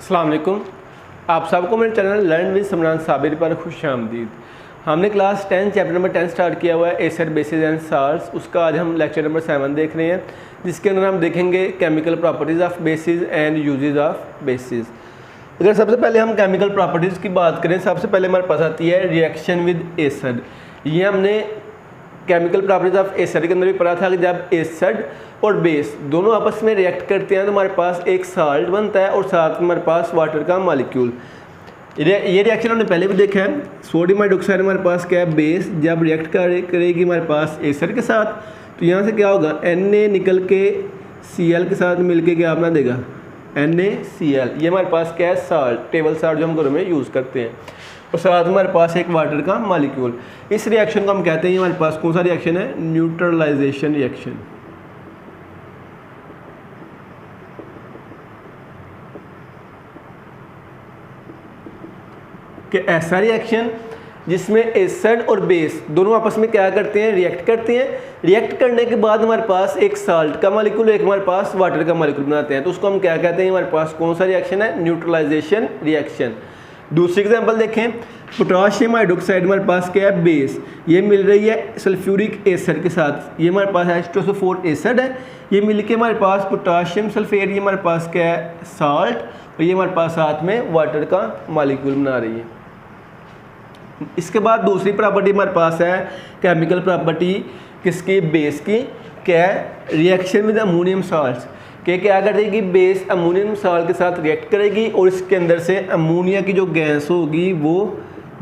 अस्सलाम वालेकुम। आप सबको मेरे चैनल लर्न विद समरान साबिर पर खुश आमदीद। हमने क्लास 10 चैप्टर नंबर 10 स्टार्ट किया हुआ है एसिड बेसिस एंड साल्ट्स। उसका आज हम लेक्चर नंबर 7 देख रहे हैं, जिसके अंदर हम देखेंगे chemical properties of basis and uses of basis. अगर सबसे पहले हम केमिकल प्रॉपर्टीज़ की बात करें, सबसे पहले हमारे पास आती है रिएक्शन विद एसिड। ये हमने केमिकल प्रॉपर्टीज ऑफ एसिड के अंदर भी पढ़ा था कि जब एसिड और बेस दोनों आपस में रिएक्ट करते हैं तो हमारे पास एक साल्ट बनता है और साथ में हमारे पास वाटर का मॉलिक्यूल। ये रिएक्शन हमने पहले भी देखा है। सोडियम हाइड्रोक्साइड हमारे पास क्या है, बेस जब रिएक्ट करेगी हमारे पास एसिड के साथ तो यहाँ से क्या होगा, Na निकल के Cl के साथ मिलके क्या अपना देगा NaCl। ये हमारे पास क्या है, साल्ट, टेबल साल्ट जो हम घरों में यूज़ करते हैं, और साथ में हमारे पास एक वाटर का मॉलिक्यूल। इस रिएक्शन को हम कहते हैं, हमारे पास कौन सा रिएक्शन है, न्यूट्रलाइजेशन रिएक्शन। कि ऐसा रिएक्शन जिसमें एसिड और बेस दोनों आपस में क्या करते हैं, रिएक्ट करते हैं। रिएक्ट करने के बाद हमारे पास एक साल्ट का मॉलिक्यूल, एक हमारे पास वाटर का मॉलिक्यूल बनाते हैं, तो उसको हम क्या कहते हैं, हमारे पास कौन सा रिएक्शन है, न्यूट्रलाइजेशन रिएक्शन। दूसरी एग्जांपल देखें, पोटाशियम हाइड्रोक्साइड हमारे पास क्या है, बेस, ये मिल रही है सल्फ्यूरिक एसिड के साथ, ये हमारे पास H2SO4 एसिड है, ये मिलके हमारे पास पोटाशियम सल्फेट, ये हमारे पास क्या है, साल्ट, और ये हमारे पास साथ में वाटर का मॉलिक्यूल बना रही है। इसके बाद दूसरी प्रॉपर्टी हमारे पास है केमिकल प्रॉपर्टी किसकी, बेस की, क्या है, रिएक्शन विद अमोनियम साल्ट्स। कि क्या करेगी, बेस अमोनियम साल्ट के साथ रिएक्ट करेगी और इसके अंदर से अमोनिया की जो गैस होगी वो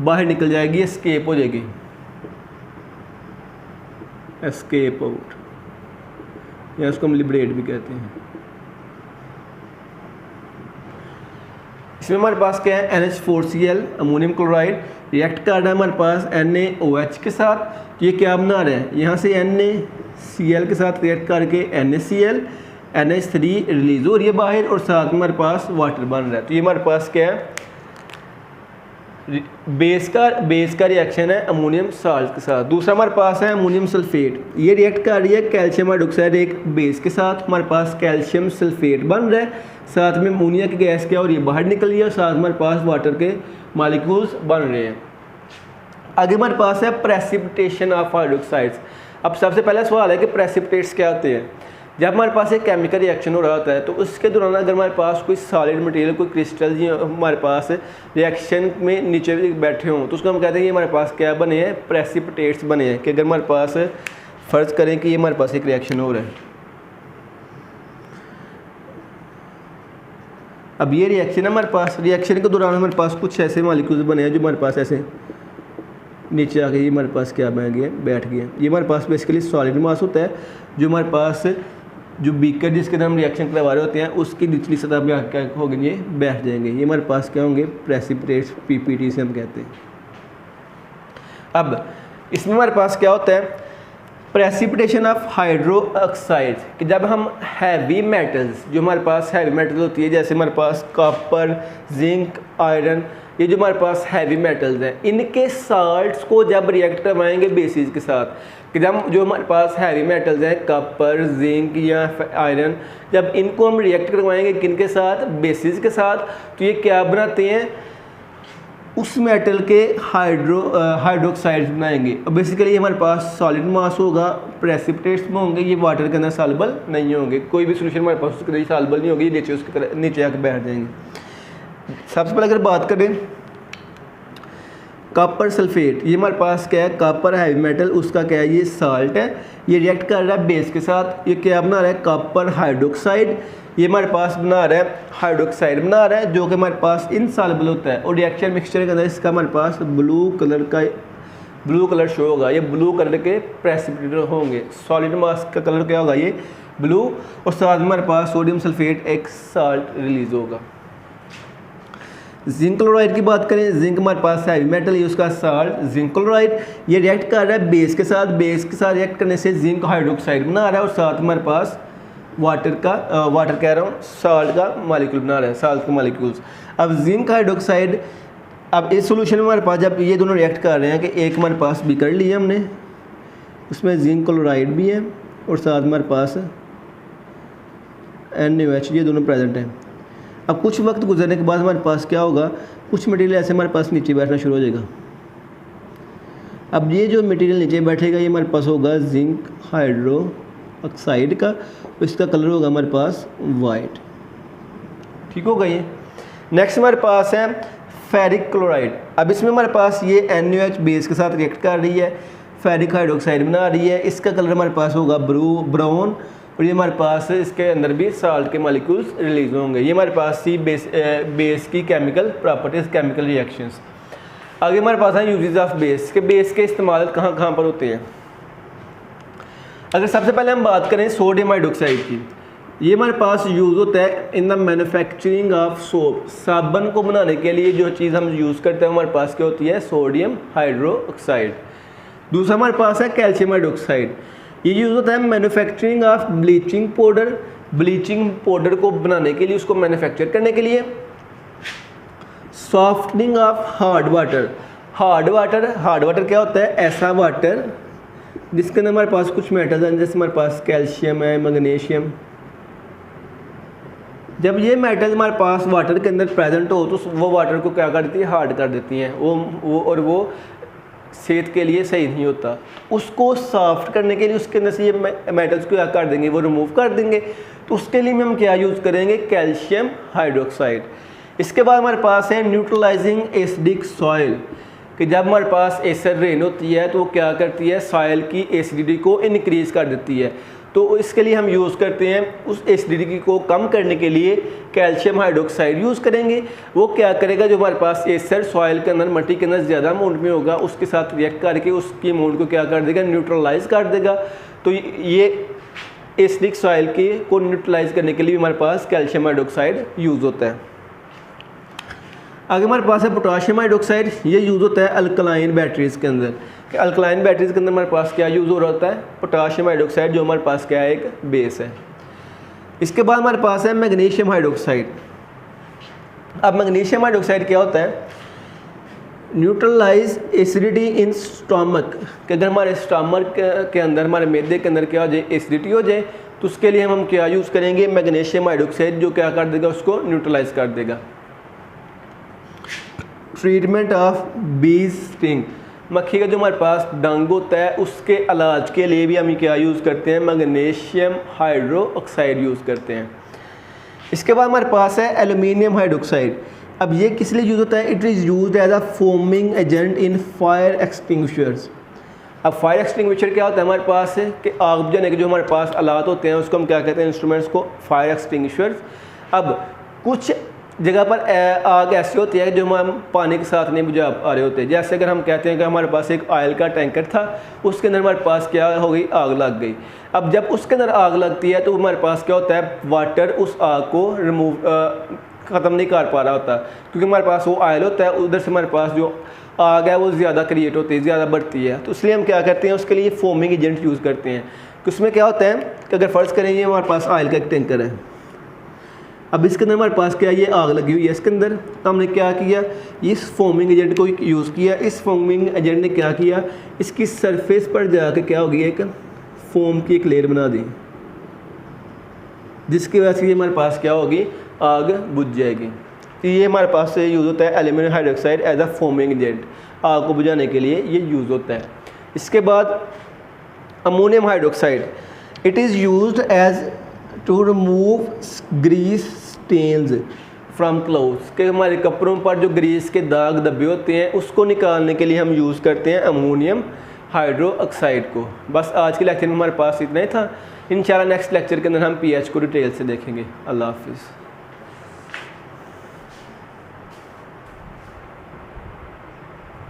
बाहर निकल जाएगी, एस्केप हो जाएगी, एस्केप आउट, या उसको हम लिबरेट भी कहते हैं। इसमें हमारे पास क्या है, NH4Cl अमोनियम क्लोराइड रिएक्ट कर रहा है हमारे पास NaOH के साथ, तो ये क्या बना रहा है, यहाँ से NaCl के साथ रिएक्ट करके NaCl, NH3 रिलीज हो रही है बाहर, और साथ में हमारे पास वाटर बन रहा है। तो ये हमारे पास क्या है, बेस का रिएक्शन है अमोनियम साल्ट के साथ। दूसरा हमारे पास है अमोनियम सल्फेट, ये रिएक्ट कर रही है कैल्शियम हाइड्रोक्साइड एक बेस के साथ, हमारे पास कैल्शियम सल्फेट बन रहा है, साथ में अमोनिया की गैस क्या हो रही है, बाहर निकल रही है, और साथ में हमारे पास वाटर के मॉलिक्यूल्स बन रहे हैं। आगे हमारे पास है प्रेसिपिटेशन ऑफ हाइड्रोक्साइड्स। अब सबसे पहला सवाल है कि प्रेसिपिटेट्स क्या होते हैं। जब हमारे पास एक केमिकल रिएक्शन हो रहा होता है तो उसके दौरान अगर हमारे पास कोई सॉलिड मटेरियल, कोई क्रिस्टल जी हमारे पास रिएक्शन में नीचे बैठे हों तो उसको हम कहते हैं कि हमारे पास क्या बने हैं, प्रेसिपिटेट्स बने हैं। कि अगर हमारे पास फ़र्ज़ करें कि ये हमारे पास एक रिएक्शन हो रहा है, अब ये रिएक्शन है हमारे पास, रिएक्शन के दौरान हमारे पास कुछ ऐसे मॉलिक्यूल्स बने हैं जो हमारे पास ऐसे नीचे आ गए, ये हमारे पास क्या बन गए, बैठ गए। ये हमारे पास बेसिकली सॉलिड मास होता है, जो हमारे पास जो बीकर जिसके अंदर हम रिएक्शन करवा रहे होते हैं उसकी निचली सतह पे क्या हो गए, ये बैठ जाएंगे, ये हमारे पास क्या होंगे, प्रेसिपिटेट्स, PPT से हम कहते हैं। अब इसमें हमारे पास क्या होता है, प्रेसिपिटेशन ऑफ हाइड्रो ऑक्साइड, कि जब हम हैवी मेटल्स, जो हमारे पास हैवी मेटल होती है, जैसे हमारे पास कॉपर, जिंक, आयरन, ये जो हमारे पास हैवी मेटल्स हैं, इनके साल्ट्स को जब रिएक्ट करवाएंगे बेसिस के साथ, कि जब जो हमारे पास हैवी मेटल्स हैं कॉपर, जिंक या आयरन, जब इनको हम रिएक्ट करवाएंगे किनके साथ, बेसिस के साथ, तो ये क्या बनाते हैं, उस मेटल के हाइड्रोक्साइड्स बनाएंगे। और बेसिकली हमारे पास सॉलिड मास होगा, प्रेसिपिटेट्स में होंगे, ये वाटर के अंदर सॉल्युबल नहीं होंगे, कोई भी सोल्यूशन हमारे पास उसके अंदर सॉल्युबल नहीं होगी, नीचे उसके नीचे आकर बैठ जाएंगे। सबसे पहले अगर बात करें कॉपर सल्फेट, ये हमारे पास क्या है, कॉपर हैवी मेटल, उसका क्या है, ये साल्ट है, ये रिएक्ट कर रहा है बेस के साथ, ये क्या बना रहा है, कॉपर हाइड्रोक्साइड, ये हमारे पास बना रहा है हाइड्रोक्साइड बना रहा है, जो कि हमारे पास इनसॉल्युबल होता है, और रिएक्शन मिक्सचर के अंदर इसका हमारे पास ब्लू कलर शो होगा, ये ब्लू कलर के प्रेसिपिटेट होंगे, सॉलिड मास का कलर क्या होगा, ये ब्लू, और साथ में हमारे पास सोडियम सल्फेट एक साल्ट रिलीज होगा। जिंक क्लोराइड की बात करें, जिंक हमारे पास हैवी मेटल है, उसका साल्ट जिंक क्लोराइड, ये रिएक्ट कर रहा है बेस के साथ रिएक्ट करने से जिंक हाइड्रोक्साइड बना रहा है, और साथ हमारे पास वाटर कह रहा हूँ, साल्ट का मॉलिक्यूल बना रहा है, साल्ट के मॉलिक्यूल्स। अब जिंक हाइड्रोक्साइड, अब इस सोल्यूशन में हमारे पास जब ये दोनों रिएक्ट कर रहे हैं कि एक हमारे पास भी कर लिया हमने, उसमें जिंक क्लोराइड भी है और साथ हमारे पास NaOH, ये दोनों प्रेजेंट हैं। अब कुछ वक्त गुजरने के बाद हमारे पास क्या होगा, कुछ मटेरियल ऐसे हमारे पास नीचे बैठना शुरू हो जाएगा। अब ये जो मटेरियल नीचे बैठेगा ये हमारे पास होगा जिंक हाइड्रो ऑक्साइड का, इसका कलर होगा हमारे पास वाइट। ठीक होगा ये। नेक्स्ट हमारे पास है फेरिक क्लोराइड। अब इसमें हमारे पास ये NaOH बेस के साथ रिएक्ट कर रही है, फेरिक हाइड्रोक्साइड बना रही है। इसका कलर हमारे पास होगा ब्राउन, और ये हमारे पास इसके अंदर भी साल्ट के मॉलिक्यूल्स रिलीज होंगे। ये हमारे पास सी बेस की केमिकल प्रॉपर्टीज, केमिकल रिएक्शंस। आगे हमारे पास है यूजेस ऑफ बेस के। बेस के इस्तेमाल कहाँ कहाँ पर होते हैं। अगर सबसे पहले हम बात करें सोडियम हाइड्रोक्साइड की, ये हमारे पास यूज़ होता है in the manufacturing of soap. साबुन को बनाने के लिए जो चीज़ हम यूज़ करते हैं हमारे पास क्या होती है, सोडियम हाइड्रोक्साइड। दूसरा हमारे पास है कैल्शियम हाइड्रोक्साइड। ये यूज़ होता है manufacturing of bleaching powder. Bleaching powder को बनाने के लिए, उसको मैन्युफैक्चर करने के लिए। Softening of hard water. Hard water क्या होता है, ऐसा वाटर जिसके अंदर हमारे पास कुछ मेटल्स हैं, जैसे हमारे पास कैल्शियम है, मैग्नीशियम। जब ये मेटल हमारे पास वाटर के अंदर प्रेजेंट हो तो वो वाटर को क्या कर देती है, हार्ड कर देती हैं। वो सेहत के लिए सही नहीं होता। उसको सॉफ्ट करने के लिए उसके अंदर से ये मेटल्स को क्या कर देंगे, वो रिमूव कर देंगे। तो उसके लिए हम क्या यूज़ करेंगे, कैल्शियम हाइड्रोक्साइड। इसके बाद हमारे पास है न्यूट्रलाइजिंग एसिडिक सॉइल, कि जब हमारे पास एसिड रेन होती है तो वो क्या करती है, सॉइल की एसिडिटी को इनक्रीज़ कर देती है। तो इसके लिए हम यूज़ करते हैं, उस एसिडिटी को कम करने के लिए कैल्शियम हाइड्रोक्साइड यूज़ करेंगे। वो क्या करेगा, जो हमारे पास एसिड सॉइल के अंदर, मट्टी के अंदर ज़्यादा अमाउंट में होगा, उसके साथ रिएक्ट करके उसकी अमाउंट को क्या कर देगा, न्यूट्रलाइज कर देगा। तो ये एसिडिक सॉइल को न्यूट्रलाइज करने के लिए हमारे पास कैल्शियम हाइड्रोक्साइड यूज़ होता है। आगे हमारे पास है पोटाशियम हाइड्रोक्साइड। ये यूज़ होता है अल्कलाइन बैटरीज़ के अंदर। कि अल्कलाइन बैटरीज़ के अंदर हमारे पास क्या यूज़ हो रहा होता है, पोटाशियम हाइड्रोक्साइड, जो हमारे पास क्या है, एक बेस है। इसके बाद हमारे पास है मैग्नीशियम हाइड्रोक्साइड। अब मैग्नीशियम हाइड्रोक्साइड क्या होता है, न्यूट्रलाइज एसिडिटी इन स्टमक। कि अगर हमारे स्टमक के अंदर, हमारे मैदे के अंदर क्या हो जाए, एसिडिटी हो जाए, तो उसके लिए हम क्या यूज़ करेंगे, मैग्नीशियम हाइड्रोक्साइड, जो क्या कर देगा, उसको न्यूट्रलाइज कर देगा। ट्रीटमेंट ऑफ बीज स्टिंग। मक्खी का जो हमारे पास डंग होता है उसके इलाज के लिए भी हम क्या यूज़ करते हैं, मैग्नीशियम हाइड्रोक्साइड यूज़ करते हैं। इसके बाद हमारे पास है एल्यूमिनियम हाइड्रोक्साइड। अब ये किस लिए यूज़ होता है, it is used as a foaming agent in fire extinguishers. अब फायर एक्सटिंग्विशर क्या होता है हमारे पास है, कि आग बुझाने के जो हमारे पास आलात होते हैं उसको हम क्या कहते हैं, इंस्ट्रूमेंट्स को, फायर एक्सटिंग्विशर्स। अब कुछ जगह पर आग ऐसी होती है जो हम पानी के साथ नहीं बुझा पा रहे होते। जैसे अगर हम कहते हैं कि हमारे पास एक ऑयल का टैंकर था, उसके अंदर हमारे पास क्या हो गई, आग लग गई। अब जब उसके अंदर आग लगती है तो हमारे पास क्या होता है, वाटर उस आग को रिमूव ख़त्म नहीं कर पा रहा होता, क्योंकि हमारे पास वो ऑयल होता है, उधर से हमारे पास जो आग है वो ज़्यादा क्रिएट होती है, ज़्यादा बढ़ती है। तो इसलिए हम क्या करते हैं, उसके लिए फोमिंग एजेंट यूज़ करते हैं। तो उसमें क्या होता है कि अगर फ़र्ज़ करें ये हमारे पास ऑयल का एक टैंकर है, अब इसके अंदर हमारे पास क्या है, ये आग लगी हुई है इसके अंदर, तो हमने क्या किया, इस फोमिंग एजेंट को यूज़ किया। इस फोमिंग एजेंट ने क्या किया, इसकी सरफेस पर जाके क्या होगी, एक फोम की एक लेयर बना दी, जिसकी वजह से हमारे पास क्या होगी, आग बुझ जाएगी। तो ये हमारे पास से यूज़ होता है aluminium hydroxide as a foaming agent, आग को बुझाने के लिए ये यूज़ होता है। इसके बाद ammonium hydroxide, it is used as to remove grease stains from clothes. के हमारे कपड़ों पर जो ग्रीस के दाग धब्बे होते हैं उसको निकालने के लिए हम यूज़ करते हैं अमोनियम हाइड्रोक्साइड को। बस आज के लेक्चर में हमारे पास इतना ही था। इंशाल्लाह नेक्स्ट लेक्चर के अंदर हम पीएच को डिटेल से देखेंगे। अल्लाह हाफिज़।